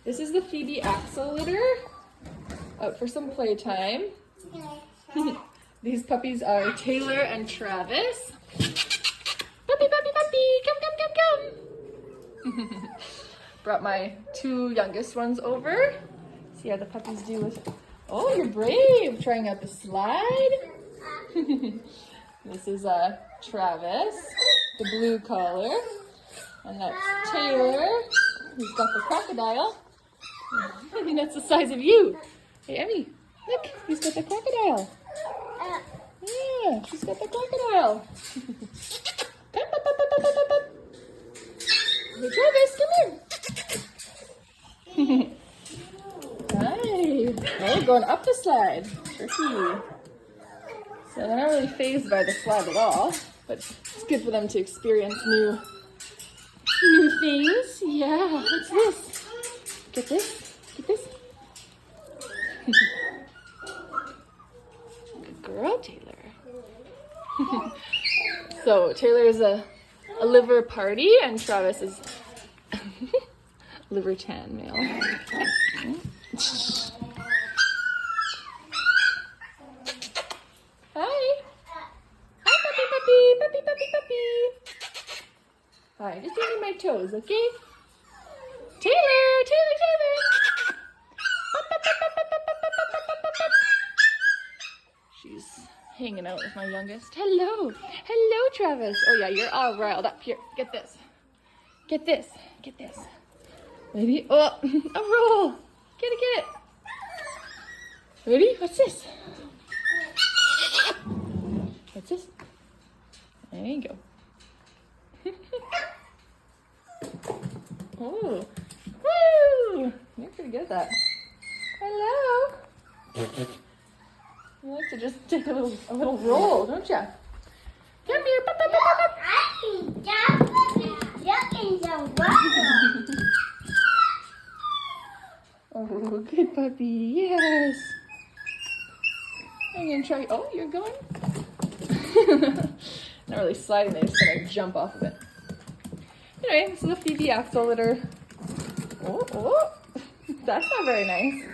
This is the Phoebe axel litter. Out for some playtime. These puppies are Taylor and Travis. Puppy, puppy, puppy! Come, come, come, come! Brought my two youngest ones over. See how the puppies do with... Oh, you're brave! Trying out the slide. This is Travis, the blue collar. And that's Taylor, who's got the crocodile. I think that's the size of you. Hey, Emmy, look, he's got the crocodile. Yeah, she's got the crocodile. Come, up, up, up, up, up, up. Hey, Travis, come here. Hi. Oh, going up the slide. Tricky. So they're not really fazed by the slide at all, but it's good for them to experience new things. Yeah, what's this? Get this? Get this? Good girl, Taylor. So Taylor is a liver party and Travis is liver tan male. Hi. Hi, puppy, puppy, puppy, puppy, puppy. Hi, just give me my toes, okay? Taylor, Taylor, Taylor. She's hanging out with my youngest. Hello. Hello, Travis. Oh, yeah, you're all riled up. Here, get this. Get this. Get this. Ready? Oh, a roll. Get it, get it. Ready? What's this? What's this? There you go. Oh. Woo! You're pretty good at that. Hello. You like to just take a little roll, don't you? Come here. Pop, pop, pop, pop. Oh, good puppy. Yes. I'm gonna try. Oh, you're going? Not really sliding. They just gonna jump off of it. Anyway, this is the Phoebe axle litter. Oh, oh. That's not very nice.